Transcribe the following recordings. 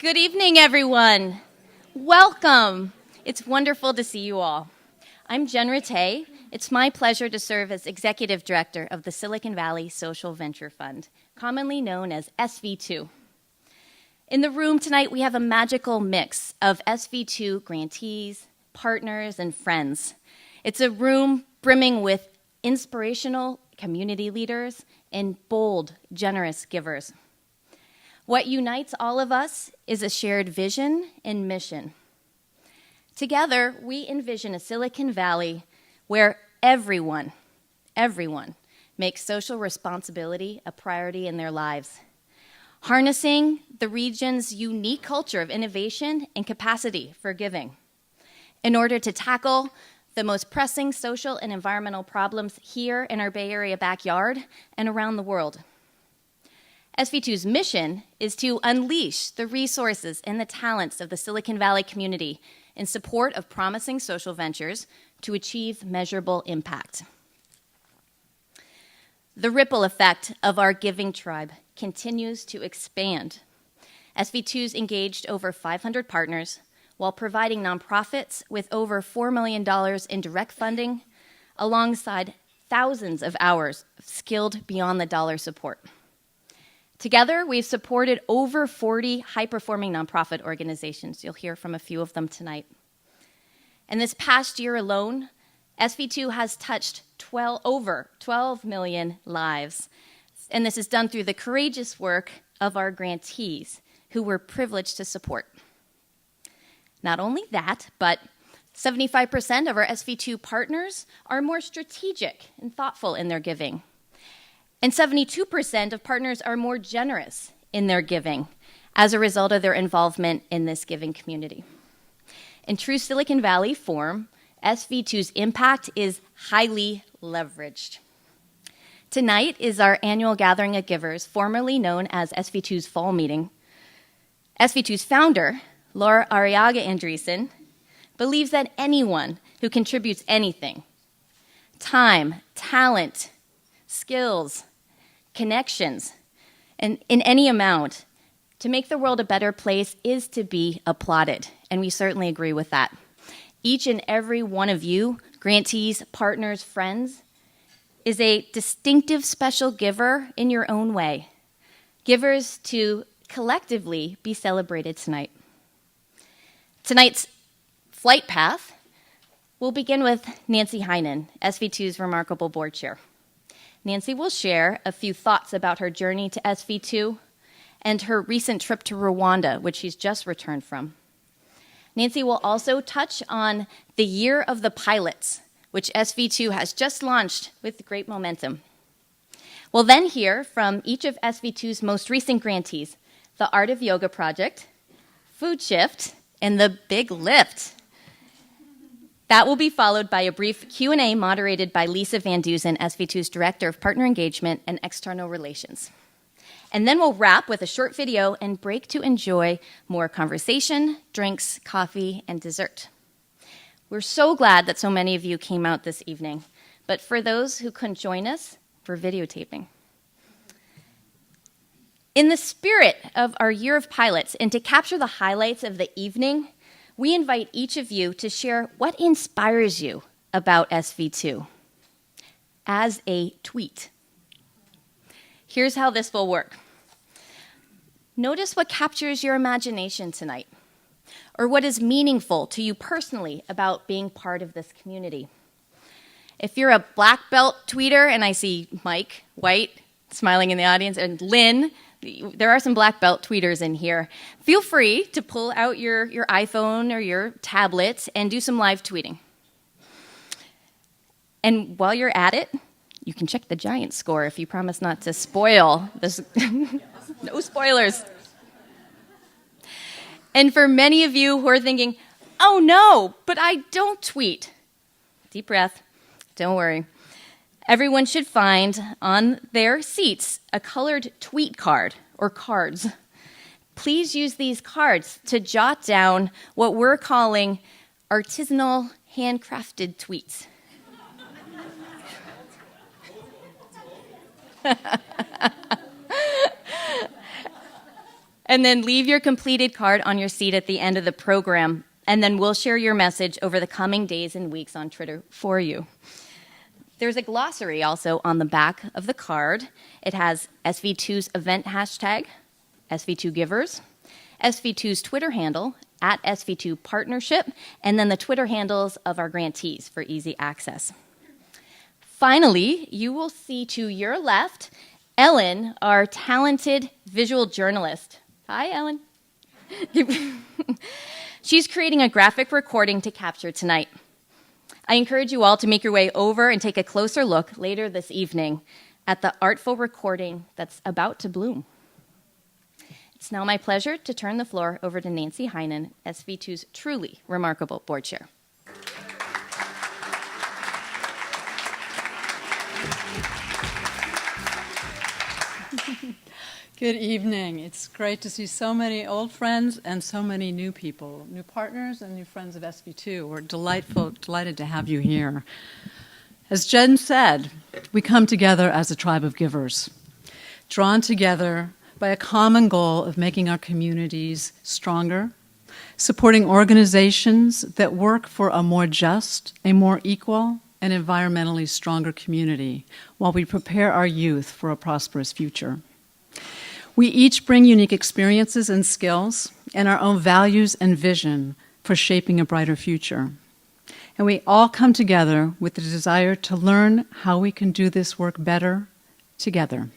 Good evening, everyone. Welcome. It's wonderful to see you all. I'm Jen Rattay. It's my pleasure to serve as Executive Director of the Silicon Valley Social Venture Fund, commonly known as SV2. In the room tonight, we have a magical mix of SV2 grantees, partners, and friends. It's a room brimming with inspirational community leaders and bold, generous givers. What unites all of us is a shared vision and mission. Together, we envision a Silicon Valley where everyone makes social responsibility a priority in their lives, harnessing the region's unique culture of innovation and capacity for giving in order to tackle the most pressing social and environmental problems here in our Bay Area backyard and around the world. SV2's mission is to unleash the resources and the talents of the Silicon Valley community in support of promising social ventures to achieve measurable impact. The ripple effect of our giving tribe continues to expand. SV2's engaged over 500 partners while providing nonprofits with over $4 million in direct funding alongside thousands of hours of skilled beyond the dollar support. Together, we've supported over 40 high-performing nonprofit organizations. You'll hear from a few of them tonight. And this past year alone, SV2 has touched over 12 million lives. And this is done through the courageous work of our grantees, who we're privileged to support. Not only that, but 75% of our SV2 partners are more strategic and thoughtful in their giving. And 72% of partners are more generous in their giving as a result of their involvement in this giving community. In true Silicon Valley form, SV2's impact is highly leveraged. Tonight is our annual gathering of givers, formerly known as SV2's fall meeting. SV2's founder, Laura Arriaga Andreessen, believes that anyone who contributes anything, time, talent, skills, connections, and in any amount, to make the world a better place is to be applauded, and we certainly agree with that. Each and every one of you, grantees, partners, friends, is a distinctive special giver in your own way, givers to collectively be celebrated tonight. Tonight's flight path will begin with Nancy Heinen, SV2's remarkable board chair. Nancy will share a few thoughts about her journey to SV2 and her recent trip to Rwanda, which she's just returned from. Nancy will also touch on the Year of the Pilots, which SV2 has just launched with great momentum. We'll then hear from each of SV2's most recent grantees, the Art of Yoga Project, Food Shift, and the Big Lift. That will be followed by a brief Q&A moderated by Lisa Van Dusen, SV2's Director of Partner Engagement and External Relations. And then we'll wrap with a short video and break to enjoy more conversation, drinks, coffee, and dessert. We're so glad that so many of you came out this evening, but for those who couldn't join us, we're videotaping. In the spirit of our Year of Pilots, and to capture the highlights of the evening, we invite each of you to share what inspires you about SV2 as a tweet. Here's how this will work. Notice what captures your imagination tonight, or what is meaningful to you personally about being part of this community. If you're a black belt tweeter, and I see Mike White smiling in the audience, and Lynn, there are some black belt tweeters in here. Feel free to pull out your iPhone or your tablet and do some live tweeting. And while you're at it, you can check the Giants score if you promise not to spoil this. No spoilers. And for many of you who are thinking, oh no, but I don't tweet. Deep breath, don't worry. Everyone should find on their seats a colored tweet card or cards. Please use these cards to jot down what we're calling artisanal handcrafted tweets. And then leave your completed card on your seat at the end of the program, and then we'll share your message over the coming days and weeks on Twitter for you. There's a glossary also on the back of the card. It has SV2's event hashtag, SV2 Givers, SV2's Twitter handle, at SV2 Partnership, and then the Twitter handles of our grantees for easy access. Finally, you will see to your left Ellen, our talented visual journalist. Hi, Ellen. She's creating a graphic recording to capture tonight. I encourage you all to make your way over and take a closer look later this evening at the artful recording that's about to bloom. It's now my pleasure to turn the floor over to Nancy Heinen, SV2's truly remarkable board chair. Good evening. It's great to see so many old friends and so many new people, new partners and new friends of SV2. We're delighted to have you here. As Jen said, we come together as a tribe of givers, drawn together by a common goal of making our communities stronger, supporting organizations that work for a more just, a more equal, and environmentally stronger community while we prepare our youth for a prosperous future. We each bring unique experiences and skills and our own values and vision for shaping a brighter future. And we all come together with the desire to learn how we can do this work better together.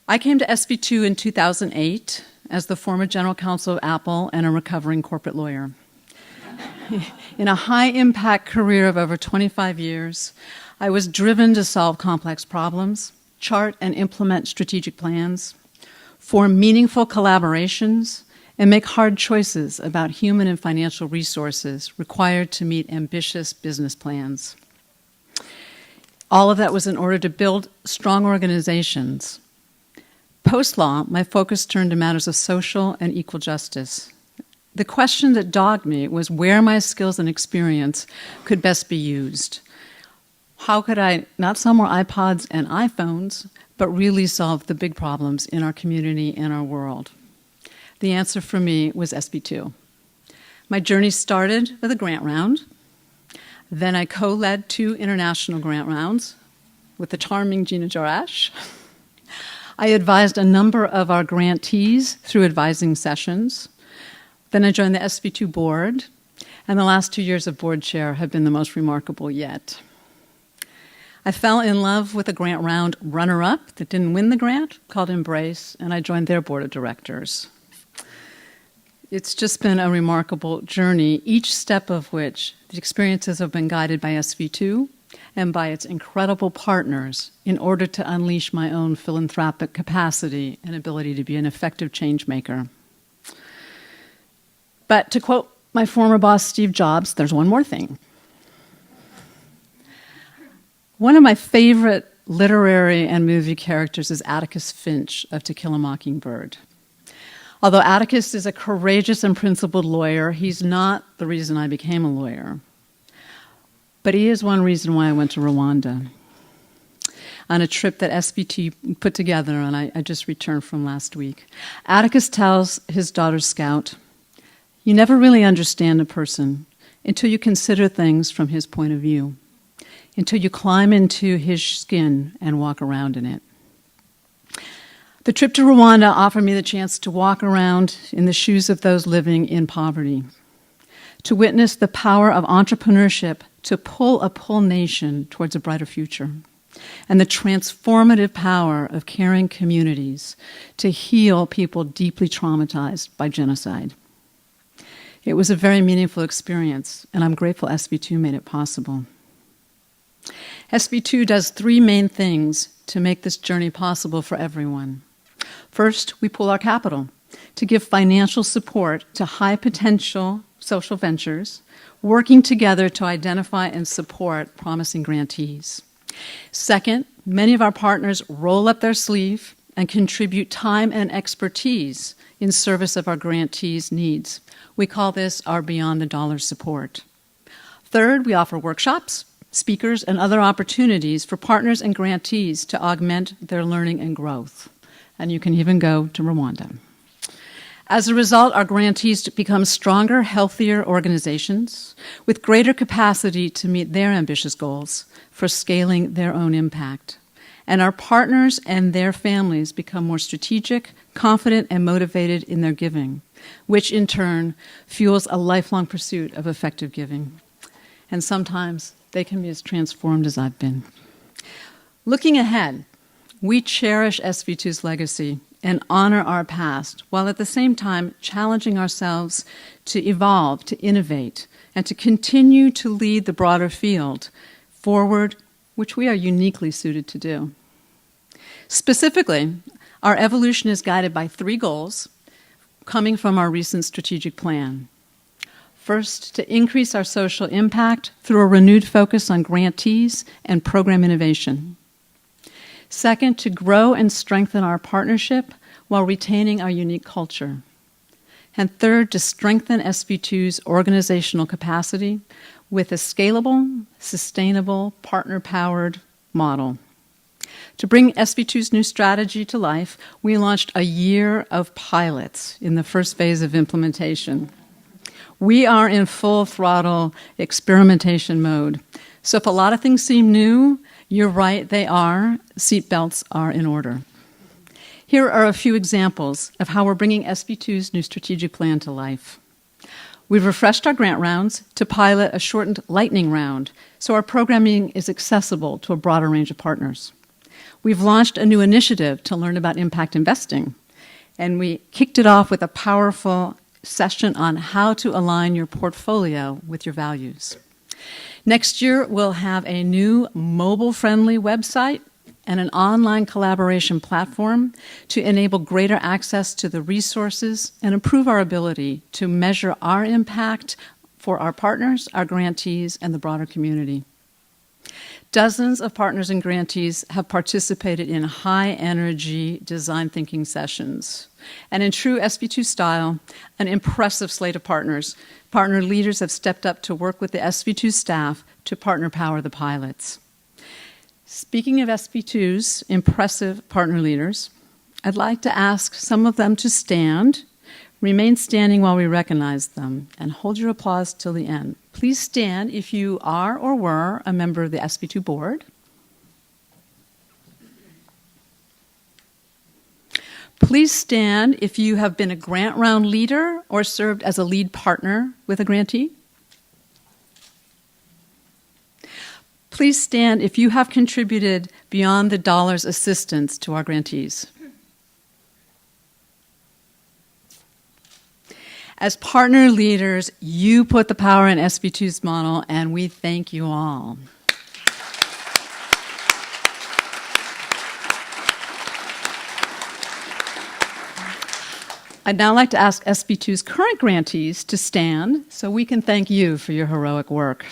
I came to SV2 in 2008 as the former general counsel of Apple and a recovering corporate lawyer. In a high-impact career of over 25 years, I was driven to solve complex problems, chart and implement strategic plans, form meaningful collaborations, and make hard choices about human and financial resources required to meet ambitious business plans. All of that was in order to build strong organizations. Post-law, my focus turned to matters of social and equal justice. The question that dogged me was where my skills and experience could best be used. How could I not sell more iPods and iPhones, but really solve the big problems in our community and our world? The answer for me was SV2. My journey started with a grant round. Then I co-led 2 international grant rounds with the charming Gina Jarash. I advised a number of our grantees through advising sessions. Then I joined the SV2 board, and the last 2 years of board chair have been the most remarkable yet. I fell in love with a grant round runner-up that didn't win the grant, called Embrace, and I joined their board of directors. It's just been a remarkable journey, each step of which the experiences have been guided by SV2 and by its incredible partners in order to unleash my own philanthropic capacity and ability to be an effective change maker. But to quote my former boss, Steve Jobs, there's one more thing. One of my favorite literary and movie characters is Atticus Finch of To Kill a Mockingbird. Although Atticus is a courageous and principled lawyer, he's not the reason I became a lawyer. But he is one reason why I went to Rwanda on a trip that SV2 put together, and I just returned from last week. Atticus tells his daughter Scout, "You never really understand a person until you consider things from his point of view, until you climb into his skin and walk around in it." The trip to Rwanda offered me the chance to walk around in the shoes of those living in poverty, to witness the power of entrepreneurship to pull a whole nation towards a brighter future, and the transformative power of caring communities to heal people deeply traumatized by genocide. It was a very meaningful experience, and I'm grateful SV2 made it possible. SV2 does 3 main things to make this journey possible for everyone. First, we pool our capital to give financial support to high-potential social ventures, working together to identify and support promising grantees. Second, many of our partners roll up their sleeve and contribute time and expertise in service of our grantees' needs. We call this our Beyond the Dollar support. Third, we offer workshops, speakers, and other opportunities for partners and grantees to augment their learning and growth. And you can even go to Rwanda. As a result, our grantees become stronger, healthier organizations with greater capacity to meet their ambitious goals for scaling their own impact. And our partners and their families become more strategic, confident, and motivated in their giving, which in turn fuels a lifelong pursuit of effective giving. And sometimes they can be as transformed as I've been. Looking ahead, we cherish SV2's legacy and honor our past, while at the same time challenging ourselves to evolve, to innovate, and to continue to lead the broader field forward, which we are uniquely suited to do. Specifically, our evolution is guided by 3 goals coming from our recent strategic plan. First, to increase our social impact through a renewed focus on grantees and program innovation. Second, to grow and strengthen our partnership while retaining our unique culture. And third, to strengthen SV2's organizational capacity with a scalable, sustainable, partner-powered model. To bring SV2's new strategy to life, we launched a year of pilots in the first phase of implementation. We are in full throttle experimentation mode. So if a lot of things seem new, you're right, they are. Seatbelts are in order. Here are a few examples of how we're bringing SV2's new strategic plan to life. We've refreshed our grant rounds to pilot a shortened lightning round, so our programming is accessible to a broader range of partners. We've launched a new initiative to learn about impact investing, and we kicked it off with a powerful session on how to align your portfolio with your values. Next year, we'll have a new mobile-friendly website and an online collaboration platform to enable greater access to the resources and improve our ability to measure our impact for our partners, our grantees, and the broader community. Dozens of partners and grantees have participated in high-energy design thinking sessions. And in true SV2 style, an impressive slate of partner leaders have stepped up to work with the SV2 staff to partner power the pilots. Speaking of SV2's impressive partner leaders, I'd like to ask some of them to stand, remain standing while we recognize them, and hold your applause till the end. Please stand if you are or were a member of the SV2 board. Please stand if you have been a grant round leader or served as a lead partner with a grantee. Please stand if you have contributed beyond the dollar's assistance to our grantees. As partner leaders, you put the power in SV2's model, and we thank you all. I'd now like to ask SV2's current grantees to stand so we can thank you for your heroic work.